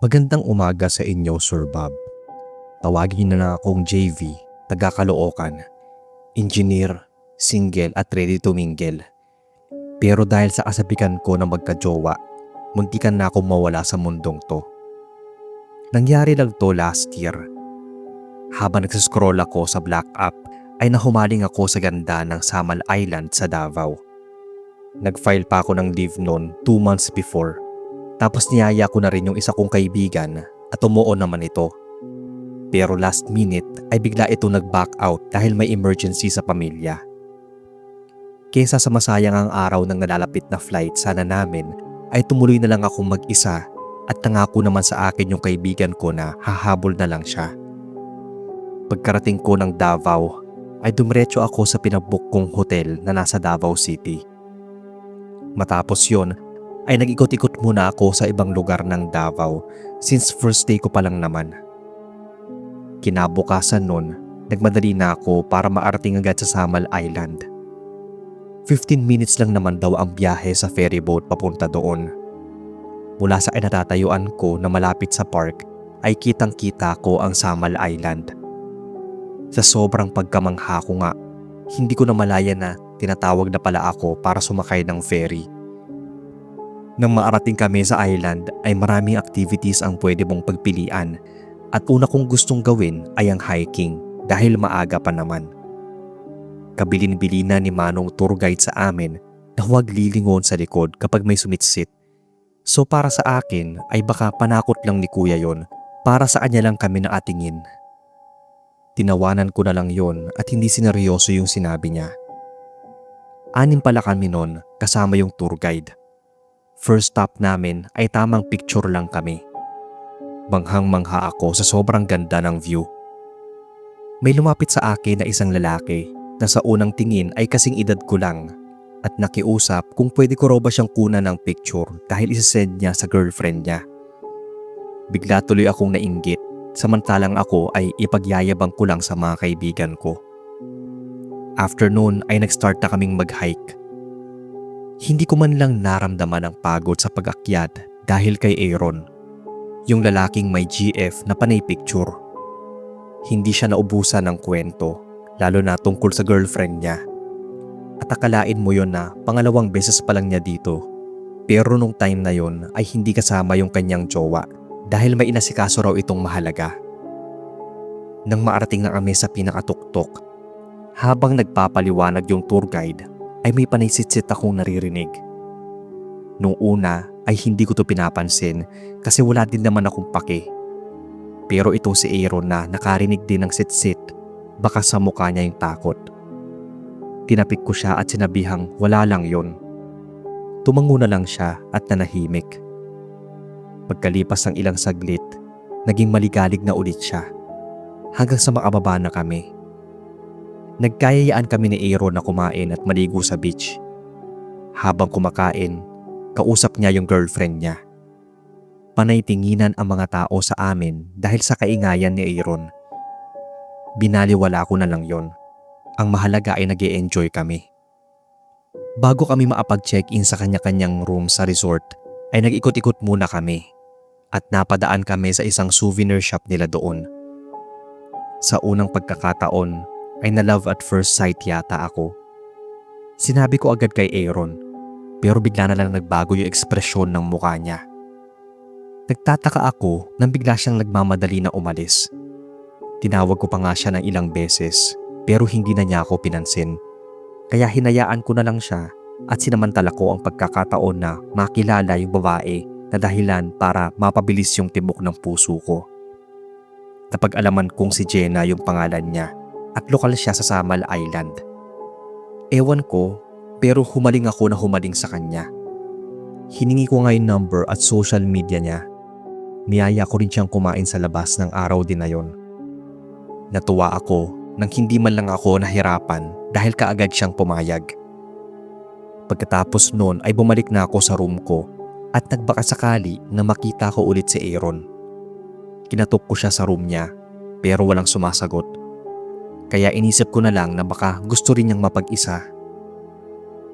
Magandang umaga sa inyo, Sir Bob. Tawagin niyo na akong JV, taga Caloocan. Engineer, single at ready to mingle. Pero dahil sa kasabikan ko na magkajowa, muntikan na akong mawala sa mundong to. Nangyari lang to last year. Habang nagsascroll ako sa Black App, ay nahumaling ako sa ganda ng Samal Island sa Davao. Nag-file pa ako ng leave noon 2 months before. Tapos niyaya ko na rin yung isa kong kaibigan at umuo naman ito. Pero last minute ay bigla ito nag-back out dahil may emergency sa pamilya. Kesa sa masayang ang araw ng nalalapit na flight sana namin, ay tumuloy na lang akong mag-isa at nangako naman sa akin yung kaibigan ko na hahabol na lang siya. Pagkarating ko ng Davao ay dumiretso ako sa pinabook kong hotel na nasa Davao City. Matapos yon ay nag-ikot-ikot muna ako sa ibang lugar ng Davao since first day ko pa lang naman. Kinabukasan nun, nagmadali na ako para maarating agad sa Samal Island. 15 minutes lang naman daw ang biyahe sa ferry boat papunta doon. Mula sa inatatayuan ko na malapit sa park ay kitang-kita ko ang Samal Island. Sa sobrang pagkamangha ko nga, hindi ko na malaya na tinatawag na pala ako para sumakay ng ferry. Nang maarating kami sa island ay maraming activities ang pwede mong pagpilian at una kong gustong gawin ay ang hiking dahil maaga pa naman. Kabilin-bilina ni Manong tour guide sa amin na huwag lilingon sa likod kapag may sumitsit. So para sa akin ay baka panakot lang ni Kuya yon para sa kanya lang kami nakatingin. Tinawanan ko na lang yon at hindi sineryoso yung sinabi niya. 6 pala kami nun kasama yung tour guide. First stop namin ay tamang picture lang kami. Manghang-mangha ako sa sobrang ganda ng view. May lumapit sa akin na isang lalaki na sa unang tingin ay kasing edad ko lang at nakiusap kung pwede ko raw ba siyang kunan ng picture dahil isasend niya sa girlfriend niya. Bigla tuloy akong nainggit samantalang ako ay ipagyayabang ko lang sa mga kaibigan ko. After noon ay nag-start na kaming mag-hike. Hindi ko man lang naramdaman ang pagod sa pag-akyat dahil kay Aaron, yung lalaking may GF na panay picture. Hindi siya naubusan ng kwento, lalo na tungkol sa girlfriend niya. At akalain mo yon na pangalawang beses pa lang niya dito. Pero nung time na yon ay hindi kasama yung kanyang jowa dahil may inasikaso raw itong mahalaga. Nang maarating na kami sa pinakatuktok, habang nagpapaliwanag yung tour guide, ay may panaysitsit akong naririnig. Nung una ay hindi ko to pinapansin kasi wala din naman akong pake. Pero ito si Aaron na nakarinig din ng sitsit, baka sa mukha niya yung takot. Tinapik ko siya at sinabihang wala lang yon. Tumango na lang siya at nanahimik. Pagkalipas ng ilang saglit, naging maligalig na ulit siya hanggang sa makababa na kami. Nagkayayaan kami ni Aaron na kumain at maligo sa beach. Habang kumakain, kausap niya yung girlfriend niya. Panay tinginan ang mga tao sa amin dahil sa kaingayan ni Aaron. Binaliwala ko na lang yon. Ang mahalaga ay nag-e-enjoy kami. Bago kami maapag-check-in sa kanya-kanyang room sa resort, ay nag-ikot-ikot muna kami at napadaan kami sa isang souvenir shop nila doon. Sa unang pagkakataon, ay na-love at first sight yata ako. Sinabi ko agad kay Aaron, pero bigla na lang nagbago yung ekspresyon ng mukha niya. Nagtataka ako nang bigla siyang nagmamadali na umalis. Tinawag ko pa nga siya ng ilang beses, pero hindi na niya ako pinansin. Kaya hinayaan ko na lang siya at sinamantala ko ang pagkakataon na makilala yung babae na dahilan para mapabilis yung tibok ng puso ko. Napag-alaman kong si Jenna yung pangalan niya at lokal siya sa Samal Island. Ewan ko, pero humaling ako na humaling sa kanya. Hiningi ko nga yung number at social media niya. Niyaya ko rin siyang kumain sa labas ng araw din na yon. Natuwa ako nang hindi man lang ako nahirapan dahil kaagad siyang pumayag. Pagkatapos noon ay bumalik na ako sa room ko at nagbakasakali na makita ko ulit si Aaron. Kinatok ko siya sa room niya pero walang sumasagot. Kaya inisip ko na lang na baka gusto rin niyang mapag-isa.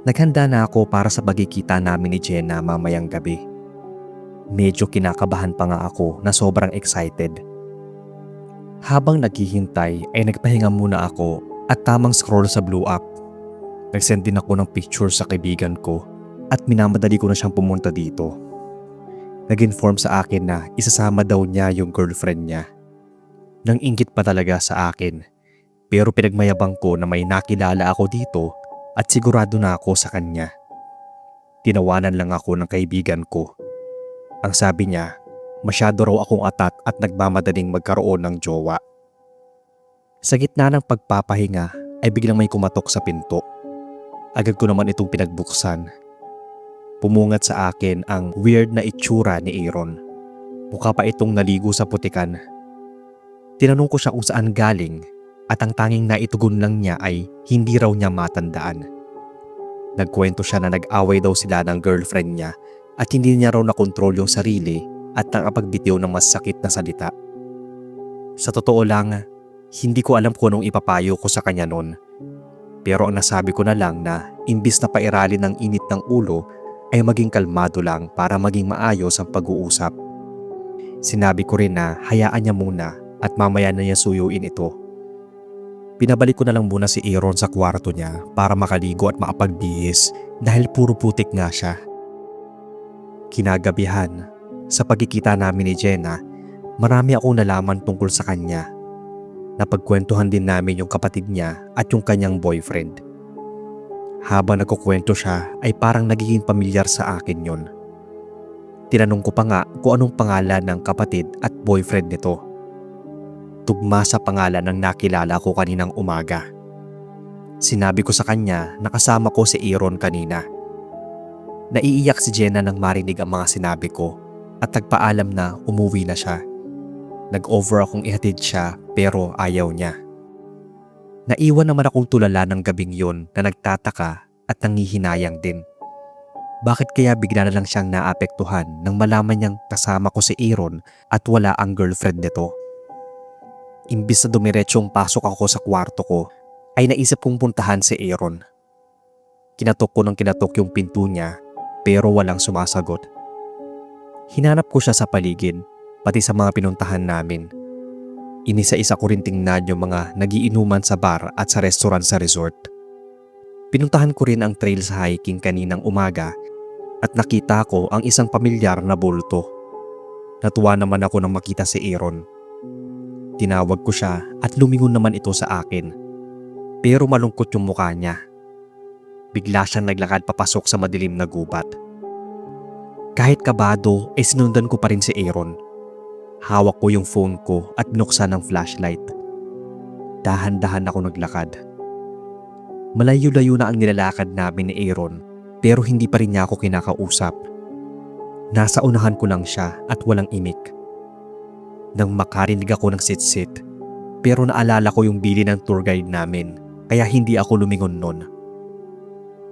Naghanda na ako para sa pagkikita namin ni Jenna mamayang gabi. Medyo kinakabahan pa nga ako na sobrang excited. Habang naghihintay ay nagpahinga muna ako at tamang scroll sa Blue App. Nag-send din ako ng picture sa kaibigan ko at minamadali ko na siyang pumunta dito. Nag-inform sa akin na isasama daw niya yung girlfriend niya. Nang inggit pa talaga sa akin, pero pinagmayabang ko na may nakilala ako dito at sigurado na ako sa kanya. Tinawanan lang ako ng kaibigan ko. Ang sabi niya, masyado raw akong atat at nagmamadaling magkaroon ng jowa. Sa gitna ng pagpapahinga ay biglang may kumatok sa pinto. Agad ko naman itong pinagbuksan. Pumungat sa akin ang weird na itsura ni Aaron. Mukha pa itong naligo sa putikan. Tinanong ko siya kung saan galing at ang tanging naitugon lang niya ay hindi raw niya matandaan. Nagkwento siya na nag-away daw sila ng girlfriend niya at hindi niya raw nakontrol yung sarili at nakapagbitiw ng masakit na salita. Sa totoo lang, hindi ko alam kung anong ipapayo ko sa kanya noon. Pero ang nasabi ko na lang na imbis na pairalin ng init ng ulo ay maging kalmado lang para maging maayos ang pag-uusap. Sinabi ko rin na hayaan niya muna at mamaya na niya suyuin ito. Pinabalik ko na lang muna si Aaron sa kwarto niya para makaligo at makapagbihis dahil puro putik nga siya. Kinagabihan, sa pagkikita namin ni Jenna, marami akong nalaman tungkol sa kanya. Napagkwentuhan din namin yung kapatid niya at yung kanyang boyfriend. Habang nagkukwento siya ay parang nagiging pamilyar sa akin yon. Tinanong ko pa nga kung anong pangalan ng kapatid at boyfriend nito. Tugma sa pangalan ng nakilala ko kaninang umaga. Sinabi ko sa kanya na kasama ko si Aaron kanina. Naiiyak si Jenna nang marinig ang mga sinabi ko at nagpaalam na umuwi na siya. Nag-over akong ihatid siya pero ayaw niya. Naiwan naman akong tulala ng gabing yun na nagtataka at nangihinayang din. Bakit kaya bigla na lang siyang naapektuhan nang malaman niyang kasama ko si Aaron at wala ang girlfriend nito? Imbis na dumiretsyong pasok ako sa kwarto ko, ay naisip kong puntahan si Aaron. Kinatok ko ng kinatok yung pinto niya pero walang sumasagot. Hinanap ko siya sa paligid, pati sa mga pinuntahan namin. Inisa-isa ko rin tingnan yung mga nagiinuman sa bar at sa restaurant sa resort. Pinuntahan ko rin ang trail sa hiking kaninang umaga at nakita ko ang isang pamilyar na bulto. Natuwa naman ako nang makita si Aaron. Tinawag ko siya at lumingon naman ito sa akin. Pero malungkot yung mukha niya. Bigla siyang naglakad papasok sa madilim na gubat. Kahit kabado ay sinundan ko pa rin si Aaron. Hawak ko yung phone ko at binuksan ng flashlight. Dahan-dahan ako naglakad. Malayo-layo na ang nilalakad namin ni Aaron pero hindi pa rin niya ako kinakausap. Nasa unahan ko lang siya at walang imik. Nang makarinig ako ng sit-sit pero naalala ko yung bili ng tour guide namin kaya hindi ako lumingon nun.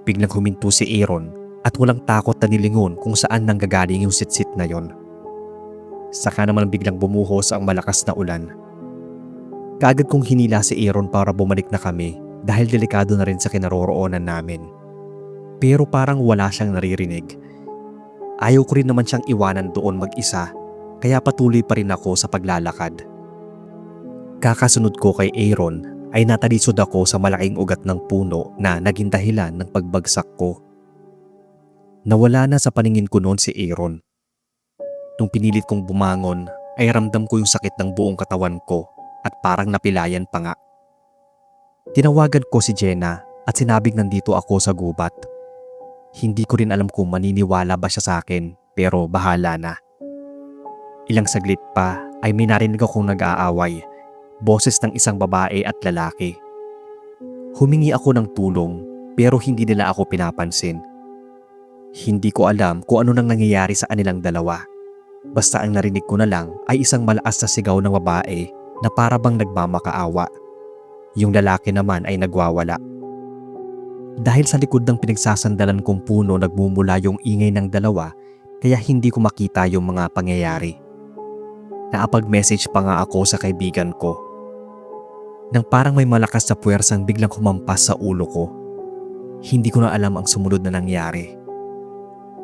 Biglang huminto si Aaron at walang takot na nilingon kung saan nanggagaling yung sit-sit na yon. Saka naman biglang bumuhos ang malakas na ulan. Kaagad kong hinila si Aaron para bumalik na kami dahil delikado na rin sa kinaroroonan namin. Pero parang wala siyang naririnig. Ayaw ko rin naman siyang iwanan doon mag-isa kaya patuloy pa rin ako sa paglalakad. Kakasunod ko kay Aaron ay natalisod ako sa malaking ugat ng puno na naging dahilan ng pagbagsak ko. Nawala na sa paningin ko noon si Aaron. Nung pinilit kong bumangon ay ramdam ko yung sakit ng buong katawan ko at parang napilayan pa nga. Tinawagan ko si Jenna at sinabing nandito ako sa gubat. Hindi ko rin alam kung maniniwala ba siya sa akin pero bahala na. Ilang saglit pa ay may narinig akong nag-aaway, boses ng isang babae at lalaki. Humingi ako ng tulong pero hindi nila ako pinapansin. Hindi ko alam kung ano nang nangyayari sa kanilang dalawa. Basta ang narinig ko na lang ay isang malakas na sigaw ng babae na para bang nagmamakaawa. Yung lalaki naman ay nagwawala. Dahil sa likod ng pinagsasandalan kong puno nagmumula yung ingay ng dalawa kaya hindi ko makita yung mga pangyayari. Naapag-message pa nga ako sa kaibigan ko. Nang parang may malakas na puwersang biglang humampas sa ulo ko. Hindi ko na alam ang sumunod na nangyari.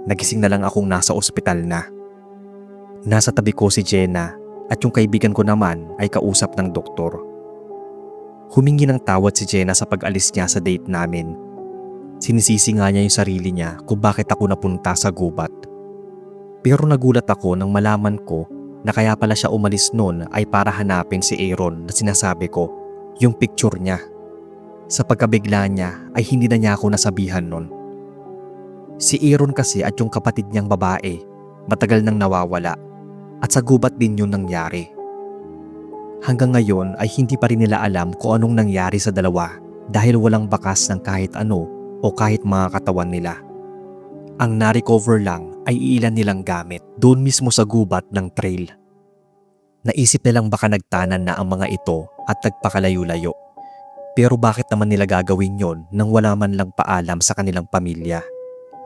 Nagising na lang akong nasa ospital na. Nasa tabi ko si Jenna at yung kaibigan ko naman ay kausap ng doktor. Humingi ng tawad si Jenna sa pag-alis niya sa date namin. Sinisisi nga niya yung sarili niya kung bakit ako napunta sa gubat. Pero nagulat ako nang malaman ko na kaya pala siya umalis noon ay para hanapin si Aaron na sinasabi ko, yung picture niya. Sa pagkabigla niya ay hindi na niya ako nasabihan noon. Si Aaron kasi at yung kapatid niyang babae, matagal nang nawawala at sa gubat din yun nangyari. Hanggang ngayon ay hindi pa rin nila alam kung anong nangyari sa dalawa dahil walang bakas ng kahit ano o kahit mga katawan nila. Ang na-recover lang ay iilan nilang gamit doon mismo sa gubat ng trail. Naisip nilang baka nagtanan na ang mga ito at nagpakalayo-layo. Pero bakit naman nila gagawin yon nang wala man lang paalam sa kanilang pamilya?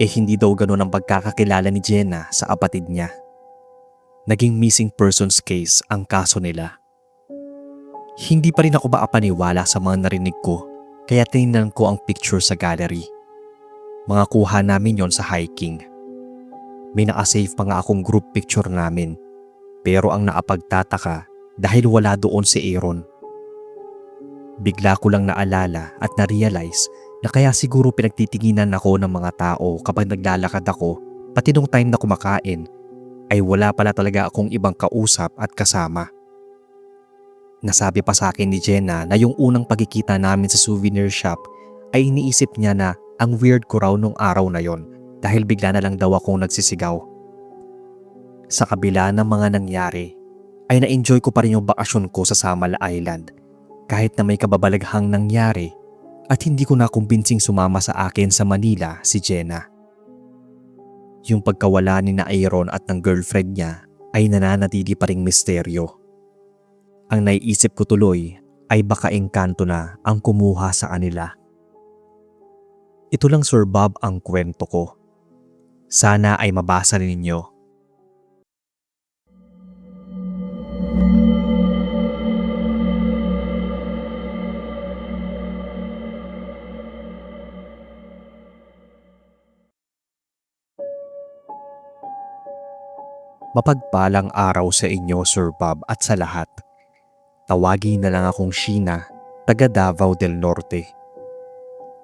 Hindi daw ganun ang pagkakakilala ni Jenna sa kapatid niya. Naging missing persons case ang kaso nila. Hindi pa rin ako maapaniwala sa mga narinig ko kaya tinignan ko ang picture sa gallery. Mga kuha namin yon sa hiking. May nakasave pa nga akong group picture namin pero ang naapagtataka dahil wala doon si Aaron. Bigla ko lang naalala at na-realize na kaya siguro pinagtitinginan ako ng mga tao kapag naglalakad ako pati nung time na kumakain ay wala pala talaga akong ibang kausap at kasama. Nasabi pa sa akin ni Jenna na yung unang pagkikita namin sa souvenir shop ay iniisip niya na ang weird ko raw nung araw na yon dahil bigla na lang daw akong nagsisigaw. Sa kabila ng mga nangyari ay na-enjoy ko pa rin yung bakasyon ko sa Samal Island kahit na may kababalaghang nangyari at hindi ko na kumbinsing sumama sa akin sa Manila si Jenna. Yung pagkawala ni na Aaron at ng girlfriend niya ay nananatili pa ring misteryo. Ang naiisip ko tuloy ay baka engkanto na ang kumuha sa kanila. Ito lang Sir Bob ang kwento ko. Sana ay mabasa ninyo. Mapagpalang araw sa inyo Sir Bob at sa lahat. Tawagin na lang akong Sheena, taga Davao del Norte.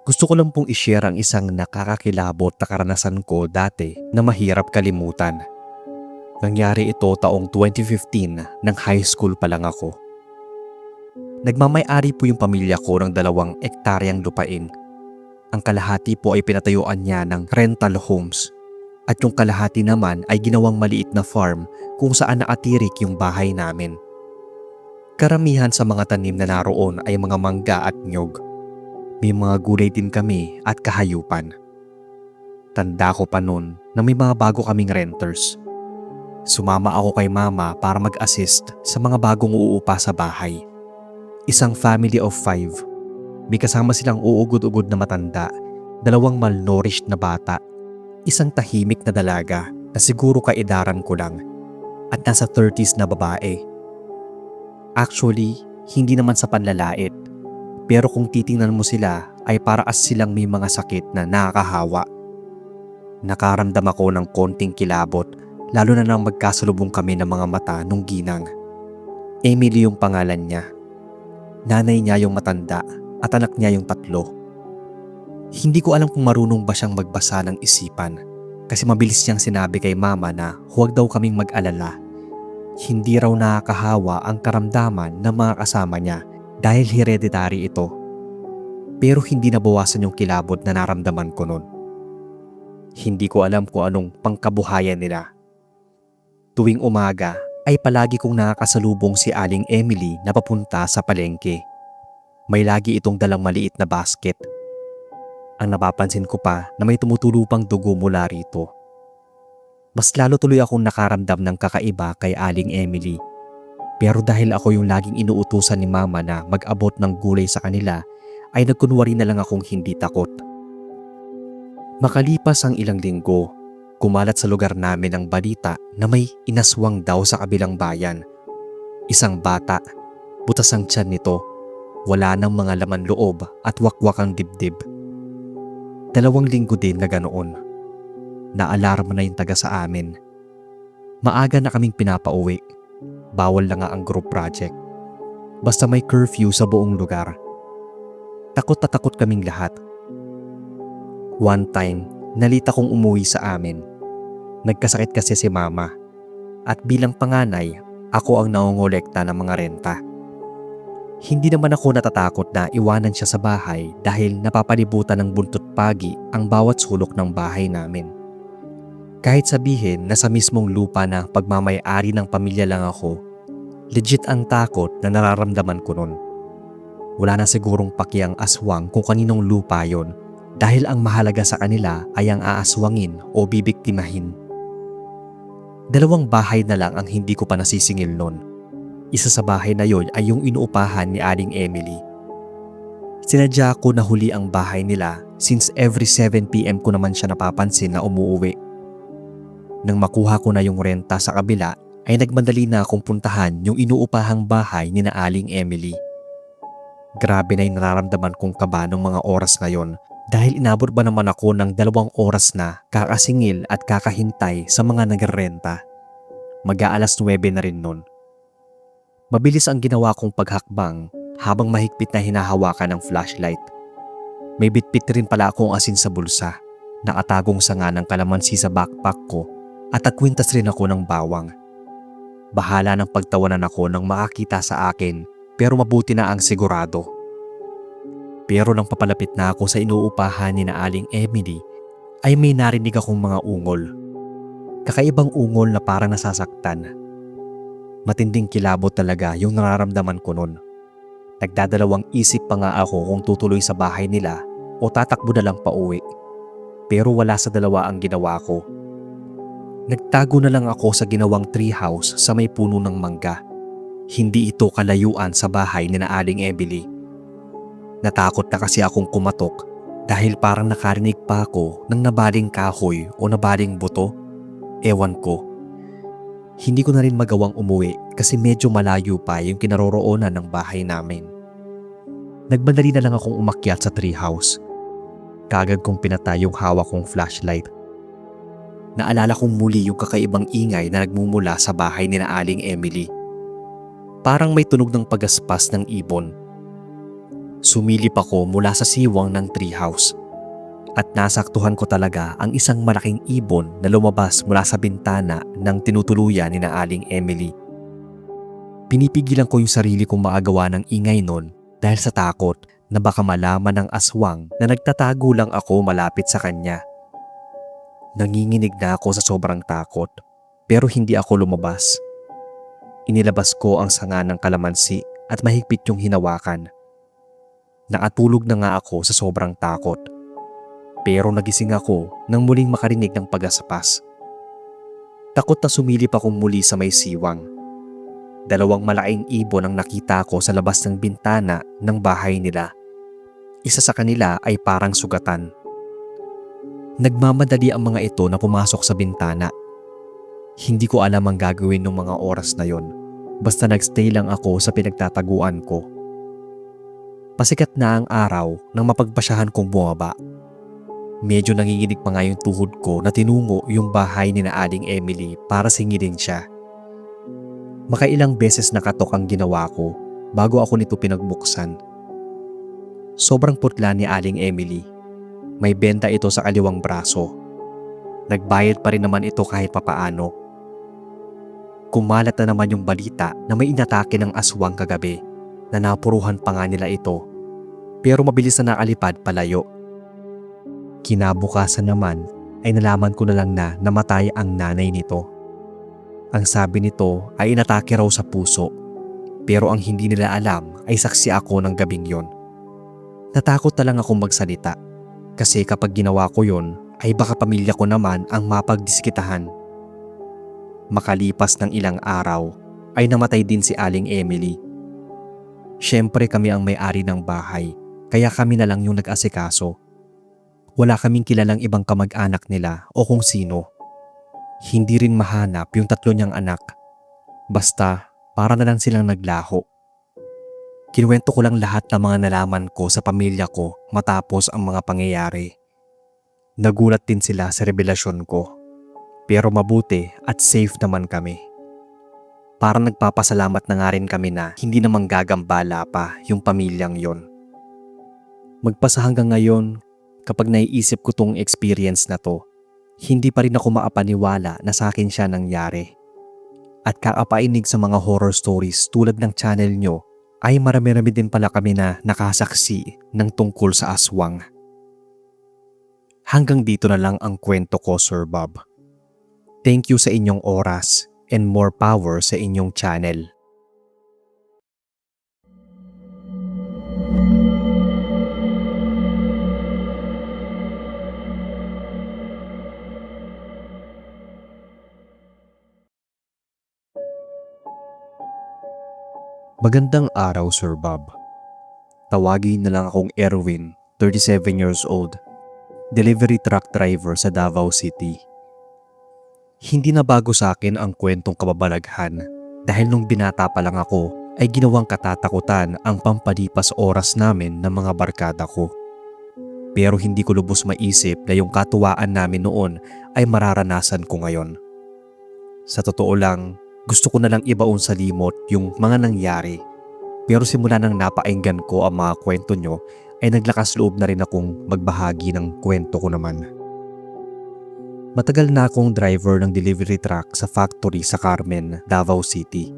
Gusto ko lang pong i-share ang isang nakakakilabot na karanasan ko dati na mahirap kalimutan. Nangyari ito taong 2015 nang high school pa lang ako. Nagmamay-ari po yung pamilya ko ng 2 ektaryang lupain. Ang kalahati po ay pinatayuan niya ng rental homes at yung kalahati naman ay ginawang maliit na farm kung saan nakatirik yung bahay namin. Karamihan sa mga tanim na naroon ay mga mangga at nyog. May mga gulay din kami at kahayupan. Tanda ko pa noon na may mga bago kaming renters. Sumama ako kay mama para mag-assist sa mga bagong uupa sa bahay. Isang family of 5. May kasama silang uugod-ugod na matanda, 2 malnourished na bata, isang tahimik na dalaga na siguro kaedaran ko lang, at nasa 30s na babae. Actually, hindi naman sa panlalait. Pero kung titingnan mo sila ay para as silang may mga sakit na nakakahawa. Nakaramdam ako ng konting kilabot lalo na nang magkasalubong kami ng mga mata nung ginang. Emily yung pangalan niya. Nanay niya yung matanda at anak niya yung 3. Hindi ko alam kung marunong ba siyang magbasa ng isipan kasi mabilis niyang sinabi kay mama na huwag daw kaming mag-alala. Hindi raw nakakahawa ang karamdaman ng mga kasama niya dahil hereditary ito. Pero hindi nabawasan yung kilabot na naramdaman ko noon. Hindi ko alam kung anong pangkabuhayan nila. Tuwing umaga ay palagi kong nakakasalubong si Aling Emily na papunta sa palengke. May lagi itong dalang maliit na basket. Ang napapansin ko pa na may tumutulupang dugo mula rito. Mas lalo tuloy akong nakaramdam ng kakaiba kay Aling Emily. Pero dahil ako yung laging inuutusan ni mama na mag-abot ng gulay sa kanila, ay nagkunwari na lang akong hindi takot. Makalipas ang ilang linggo, kumalat sa lugar namin ang balita na may inaswang daw sa kabilang bayan. Isang bata, butas ang tiyan nito, wala nang mga laman loob at wakwak ang dibdib. 2 linggo din na ganoon. Naalarma na yung taga sa amin. Maaga na kaming pinapauwi. Bawal na nga ang group project. Basta may curfew sa buong lugar. Takot na takot kaming lahat. One time, nalita kong umuwi sa amin. Nagkasakit kasi si mama. At bilang panganay, ako ang nangongolekta ng mga renta. Hindi naman ako natatakot na iwanan siya sa bahay dahil napapalibutan ng buntot pagi ang bawat sulok ng bahay namin. Kahit sabihin na sa mismong lupa na pagmamay-ari ng pamilya lang ako, legit ang takot na nararamdaman ko nun. Wala na sigurong paki ang aswang kung kaninong lupa yon dahil ang mahalaga sa kanila ay ang aaswangin o bibiktimahin. 2 bahay na lang ang hindi ko pa nasisingil nun. Isa sa bahay na yon ay yung inuupahan ni Aling Emily. Sinadya ko na huli ang bahay nila since every 7 PM ko naman siya napapansin na umuuwi. Nang makuha ko na yung renta sa kabila ay nagmadali na akong puntahan yung inuupahang bahay ni na Aling Emily. Grabe na yung nararamdaman kong kaba ng mga oras ngayon dahil inabot ba naman ako ng 2 oras na kakasingil at kakahintay sa mga nagrerenta. Mag-aalas 9 na rin nun. Mabilis ang ginawa kong paghakbang habang mahigpit na hinahawakan ng flashlight. May bitbit rin pala akong asin sa bulsa, nakatagong sanga ng kalamansi sa backpack ko at nagkwintas rin ako ng bawang. Bahala ng pagtawanan ako nang makakita sa akin pero mabuti na ang sigurado. Pero nang papalapit na ako sa inuupahan ni na Aling Emily ay may narinig akong mga ungol. Kakaibang ungol na parang nasasaktan. Matinding kilabot talaga yung nararamdaman ko nun. Nagdadalawang isip pa nga ako kung tutuloy sa bahay nila o tatakbo na lang pauwi. Pero wala sa dalawa ang ginawa ko. Nagtago na lang ako sa ginawang treehouse sa may puno ng mangga. Hindi ito kalayuan sa bahay ni na Aling Emily. Natakot na kasi akong kumatok dahil parang nakarinig pa ako ng nabaling kahoy o nabaling buto. Ewan ko. Hindi ko na rin magawang umuwi kasi medyo malayo pa yung kinaroroonan ng bahay namin. Nagmadali na lang akong umakyat sa treehouse. Kagad kong pinatay yung hawak kong flashlight. Naalala kong muli yung kakaibang ingay na nagmumula sa bahay ni na Aling Emily. Parang may tunog ng pagaspas ng ibon. Sumilip ako mula sa siwang ng treehouse at nasaktuhan ko talaga ang isang malaking ibon na lumabas mula sa bintana ng tinutuluyan ni na Aling Emily. Pinipigilan ko yung sarili kong makagawa ng ingay nun dahil sa takot na baka malaman ng aswang na nagtatago lang ako malapit sa kanya. Nanginginig na ako sa sobrang takot pero hindi ako lumabas. Inilabas ko ang sanga ng kalamansi at mahigpit yung hinawakan. Nakatulog na nga ako sa sobrang takot. Pero nagising ako nang muling makarinig ng pagaspas. Takot na sumilip akong muli sa may siwang. 2 malaking ibon ang nakita ko sa labas ng bintana ng bahay nila. Isa sa kanila ay parang sugatan. Nagmamadali ang mga ito na pumasok sa bintana. Hindi ko alam ang gagawin ng mga oras na yon. Basta nagstay lang ako sa pinagtataguan ko. Pasikat na ang araw nang mapagpasyahan kong bumaba. Medyo nanginginig pa nga yung tuhod ko na tinungo yung bahay ni na Aling Emily para singilin siya. Makailang beses nakatok ang ginawa ko bago ako nito pinagbuksan. Sobrang putla ni Aling Emily. May benta ito sa kaliwang braso. Nagbayad pa rin naman ito kahit papaano. Kumalat na naman yung balita na may inatake ng aswang kagabi na napuruhan pa nga nila ito. Pero mabilis na nakalipad palayo. Kinabukasan naman ay nalaman ko na lang na namatay ang nanay nito. Ang sabi nito ay inatake raw sa puso. Pero ang hindi nila alam ay saksi ako ng gabing yon. Natakot na lang akong magsalita. Kasi kapag ginawa ko yon ay baka pamilya ko naman ang mapagdiskitahan. Makalipas ng ilang araw ay namatay din si Aling Emily. Siyempre kami ang may-ari ng bahay kaya kami na lang yung nag-asikaso. Wala kaming kilalang ibang kamag-anak nila o kung sino. Hindi rin mahanap yung 3 niyang anak. Basta para na lang silang naglaho. Kinuwento ko lang lahat ng mga nalaman ko sa pamilya ko matapos ang mga pangyayari. Nagulat din sila sa revelasyon ko. Pero mabuti at safe naman kami. Parang nagpapasalamat na nga rin kami na hindi namang gagambala pa yung pamilyang yon. Magpasa hanggang ngayon, kapag naiisip ko tong experience na to, hindi pa rin ako makapaniwala na sa akin siya nangyari. At kakapainig sa mga horror stories tulad ng channel nyo, ay marami-rami din pala kami na nakasaksi ng tungkol sa aswang. Hanggang dito na lang ang kwento ko, Sir Bob. Thank you sa inyong oras and more power sa inyong channel. Magandang araw, Sir Bob. Tawagin na lang akong Erwin, 37 years old, delivery truck driver sa Davao City. Hindi na bago sa akin ang kwentong kababalaghan dahil nung binata pa lang ako ay ginawang katatakutan ang pampalipas oras namin ng mga barkada ko. Pero hindi ko lubos maisip na yung katuwaan namin noon ay mararanasan ko ngayon. Sa totoo lang, gusto ko na lang ibaon sa limot yung mga nangyari. Pero simula nang napainggan ko ang mga kwento nyo ay naglakas loob na rin akong magbahagi ng kwento ko naman. Matagal na akong driver ng delivery truck sa factory sa Carmen, Davao City.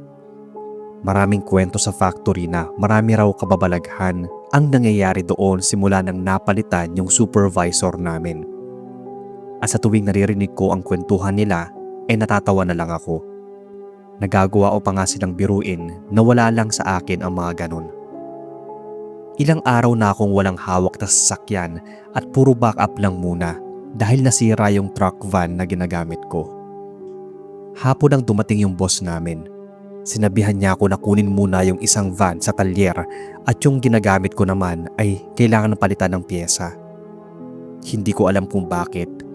Maraming kwento sa factory na marami raw kababalaghan ang nangyayari doon simula nang napalitan yung supervisor namin. At sa tuwing naririnig ko ang kwentuhan nila ay natatawa na lang ako. Nagagawa ko pa nga silang biruin na wala lang sa akin ang mga ganun. Ilang araw na akong walang hawak na sasakyan at puro backup lang muna dahil nasira yung truck van na ginagamit ko. Hapon ang dumating yung boss namin. Sinabihan niya ako na kunin muna yung isang van sa talyer at yung ginagamit ko naman ay kailangan palitan ng pyesa. Hindi ko alam kung bakit.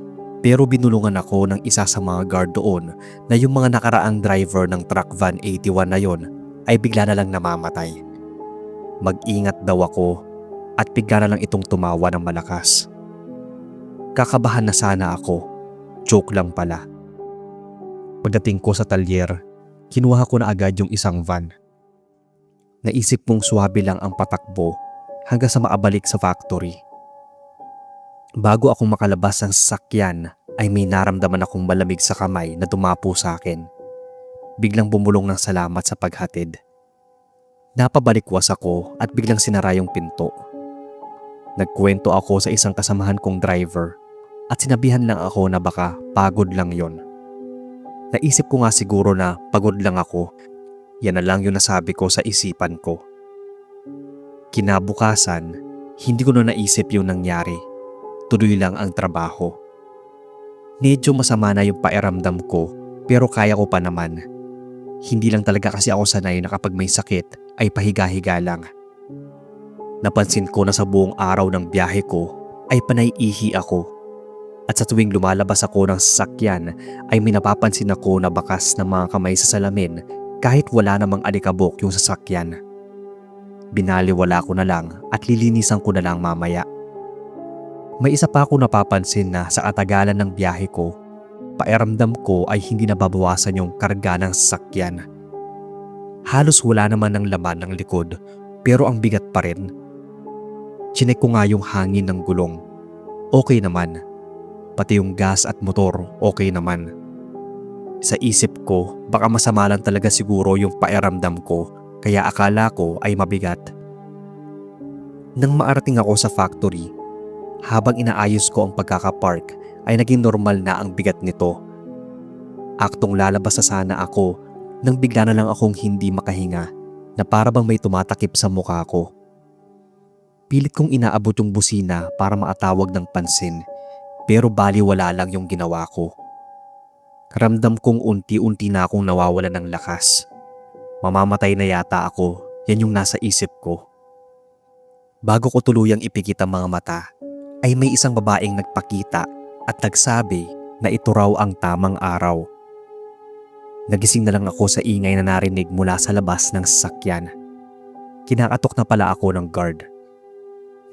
Pero binulungan ako ng isa sa mga guard doon na yung mga nakaraang driver ng truck van 81 na yon ay bigla na lang namamatay. Mag-ingat daw ako at bigla na lang itong tumawa ng malakas. Kakabahan na sana ako. Joke lang pala. Pagdating ko sa talyer, kinuha ko na agad yung isang van. Naisip mong swabe lang ang patakbo hanggang sa makabalik sa factory. Bago ako makalabas ng sasakyan ay may naramdaman akong malamig sa kamay na dumapo sa akin. Biglang bumulong ng salamat sa paghatid. Napabalikwas ako at biglang sinara yung pinto. Nagkwento ako sa isang kasamahan kong driver at sinabihan lang ako na baka pagod lang yon. Naisip ko nga siguro na pagod lang ako. Yan na lang yung nasabi ko sa isipan ko. Kinabukasan, hindi ko na naisip yung nangyari. Tuloy lang ang trabaho. Medyo masama na yung pakiramdam ko pero kaya ko pa naman. Hindi lang talaga kasi ako sanay na kapag may sakit ay pahiga-higa lang. Napansin ko na sa buong araw ng biyahe ko ay panay-ihi ako. At sa tuwing lumalabas ako ng sasakyan ay may napapansin ako na bakas ng mga kamay sa salamin kahit wala namang alikabok yung sasakyan. Binaliwala ko na lang at lilinisan ko na lang mamaya. May isa pa ako napapansin na sa katagalan ng biyahe ko, pakiramdam ko ay hindi nababawasan yung karga ng sasakyan. Halos wala naman ng laman ng likod pero ang bigat pa rin. Chinek ko nga yung hangin ng gulong. Okay naman. Pati yung gas at motor okay naman. Sa isip ko baka masama lang talaga siguro yung pakiramdam ko kaya akala ko ay mabigat. Nang maarating ako sa factory, habang inaayos ko ang pagkakapark ay naging normal na ang bigat nito. Aktong lalabas na sana ako nang bigla na lang akong hindi makahinga na para bang may tumatakip sa mukha ko. Pilit kong inaabot yung busina para maatawag ng pansin pero baliwala lang yung ginawa ko. Ramdam kong unti-unti na akong nawawalan ng lakas. Mamamatay na yata ako, yan yung nasa isip ko. Bago ko tuluyang ipikit ang mga mata, ay may isang babaeng nagpakita at nagsabi na ito raw ang tamang araw. Nagising na lang ako sa ingay na narinig mula sa labas ng sasakyan. Kinakatok na pala ako ng guard.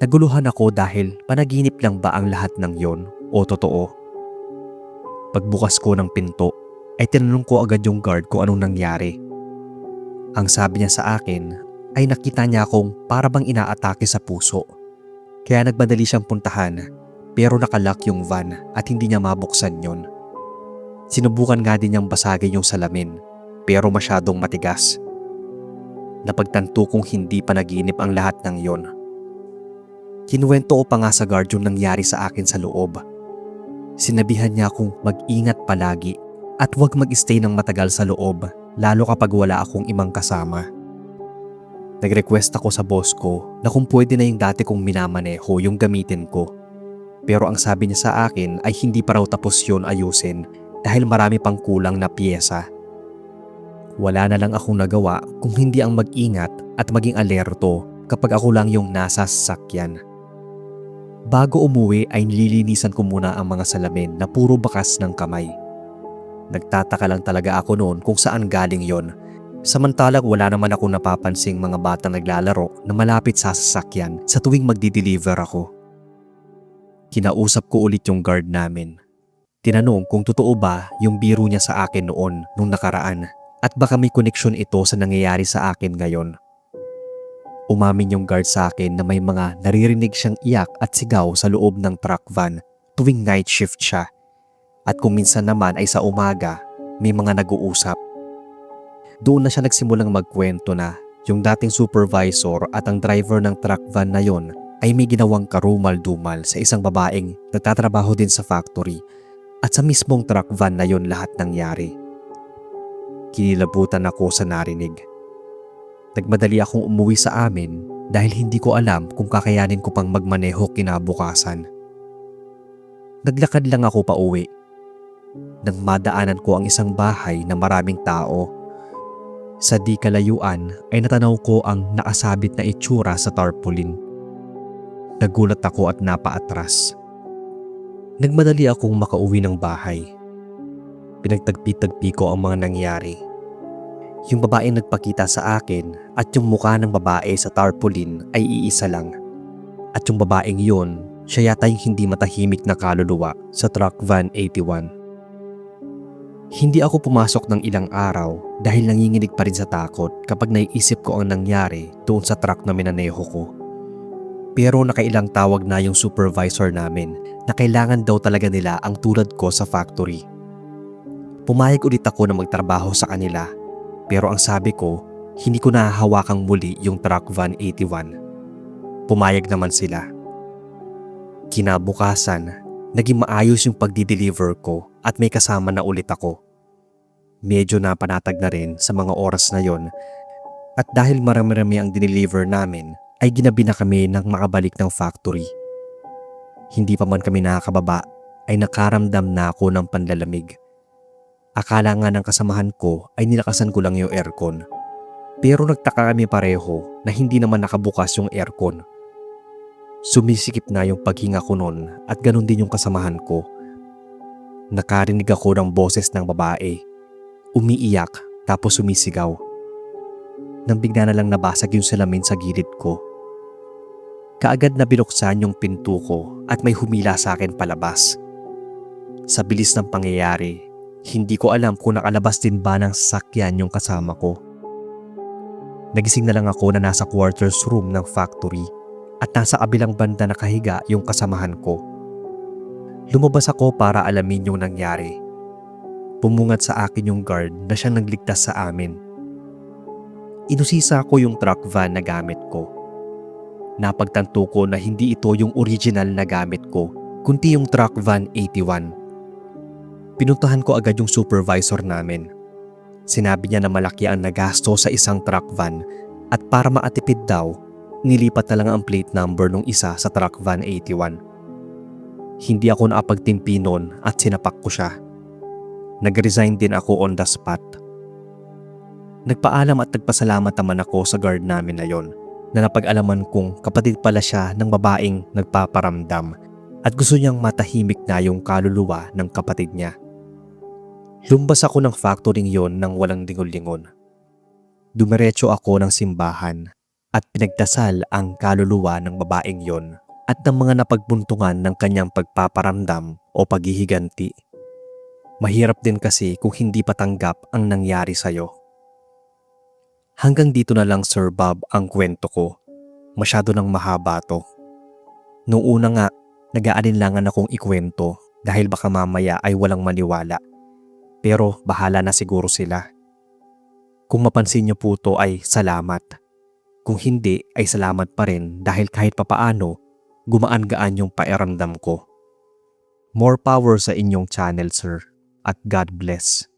Naguluhan ako dahil panaginip lang ba ang lahat ng yon o totoo? Pagbukas ko ng pinto ay tinanong ko agad yung guard kung anong nangyari. Ang sabi niya sa akin ay nakita niya akong para bang inaatake sa puso. Kaya nagmadali siyang puntahan pero nakalock yung van at hindi niya mabuksan yon. Sinubukan nga din niyang basagin yung salamin pero masyadong matigas. Napagtanto kong hindi pa naginip ang lahat ng yon. Kinuwento ko pa nga sa guard yung nangyari sa akin sa loob. Sinabihan niya akong mag-ingat palagi at huwag mag-stay ng matagal sa loob lalo kapag wala akong ibang kasama. Nag-request ako sa boss ko na kung pwede na yung dati kong minamaneho yung gamitin ko. Pero ang sabi niya sa akin ay hindi pa raw tapos yun ayusin dahil marami pang kulang na piyesa. Wala na lang akong nagawa kung hindi ang mag-ingat at maging alerto kapag ako lang yung nasa sasakyan. Bago umuwi ay nililinisan ko muna ang mga salamin na puro bakas ng kamay. Nagtataka lang talaga ako noon kung saan galing yon. Samantalang wala naman akong napapansing mga batang naglalaro na malapit sa sasakyan sa tuwing magdi-deliver ako. Kinausap ko ulit yung guard namin. Tinanong kung totoo ba yung biro niya sa akin noon nung nakaraan at baka may koneksyon ito sa nangyayari sa akin ngayon. Umamin yung guard sa akin na may mga naririnig siyang iyak at sigaw sa loob ng truck van tuwing night shift siya. At kung minsan naman ay sa umaga, may mga nag-uusap. Doon na siya nagsimulang magkwento na yung dating supervisor at ang driver ng truck van na yon ay may ginawang karumal-dumal sa isang babaeng nagtatrabaho din sa factory at sa mismong truck van na yon lahat nangyari. Kinilabutan ako sa narinig. Nagmadali akong umuwi sa amin dahil hindi ko alam kung kakayanin ko pang magmaneho kinabukasan. Naglakad lang ako pa uwi. Nang madaanan ko ang isang bahay na maraming tao. Sa di kalayuan ay natanaw ko ang nakasabit na itsura sa tarpaulin. Nagulat ako at napaatras. Nagmadali akong makauwi ng bahay. Pinagtagpi-tagpi ko ang mga nangyari. Yung babaeng nagpakita sa akin at yung mukha ng babae sa tarpaulin ay iisa lang. At yung babaeng yun, siya yata yung hindi matahimik na kaluluwa sa truck van 81. Hindi ako pumasok ng ilang araw dahil nanginginig pa rin sa takot kapag naiisip ko ang nangyari doon sa truck na minaneho ko. Pero nakailang tawag na yung supervisor namin na kailangan daw talaga nila ang tulad ko sa factory. Pumayag ulit ako na magtrabaho sa kanila. Pero ang sabi ko, hindi ko nahahawakang muli yung truck van 81. Pumayag naman sila. Kinabukasan, naging maayos yung pagdi-deliver ko at may kasama na ulit ako. Medyo napanatag na rin sa mga oras na yon at dahil marami-rami ang dineliver namin ay ginabi na kami ng makabalik ng factory. Hindi pa man kami nakakababa ay nakaramdam na ako ng panlalamig. Akala nga ng kasamahan ko ay nilakasan ko lang yung aircon. Pero nagtaka kami pareho na hindi naman nakabukas yung aircon. Sumisikip na yung paghinga ko nun at ganun din yung kasamahan ko. Nakarinig ako ng boses ng babae. Umiiyak tapos sumisigaw. Nang bigla na lang nabasag yung salamin sa gilid ko. Kaagad na binuksan yung pinto ko at may humila sa akin palabas. Sa bilis ng pangyayari, hindi ko alam kung nakalabas din ba ng sasakyan yung kasama ko. Nagising na lang ako na nasa quarters room ng factory at nasa kabilang banda nakahiga yung kasamahan ko. Lumabas ako para alamin yung nangyari. Pumungat sa akin yung guard na siyang nagligtas sa amin. Inusisa ko yung truck van na gamit ko. Napagtanto ko na hindi ito yung original na gamit ko, kundi yung truck van 81. Pinuntahan ko agad yung supervisor namin. Sinabi niya na malaki ang nagasto sa isang truck van at para maatipid daw, nilipat na lang ang plate number ng isa sa truck van 81. Hindi ako nakapagtimpi noon at sinapak ko siya. Nag-resign din ako on the spot. Nagpaalam at nagpasalamat naman ako sa guard namin na yon na napag-alaman kong kapatid pala siya ng babaeng nagpaparamdam at gusto niyang matahimik na yung kaluluwa ng kapatid niya. Lumbas ako ng factory yon nang walang lingon-lingon. Dumiretso ako ng simbahan at pinagdasal ang kaluluwa ng babaeng yon at ng mga napagbuntungan ng kanyang pagpaparamdam o paghihiganti. Mahirap din kasi kung hindi patanggap ang nangyari sa'yo. Hanggang dito na lang Sir Bob ang kwento ko. Masyado nang mahaba to. Noong una nga, nag-aalinlangan akong ikwento dahil baka mamaya ay walang maniwala. Pero bahala na siguro sila. Kung mapansin niyo po to ay salamat. Kung hindi ay salamat pa rin dahil kahit papaano, gumaan-gaan yung pakiramdam ko. More power sa inyong channel, sir. At God bless.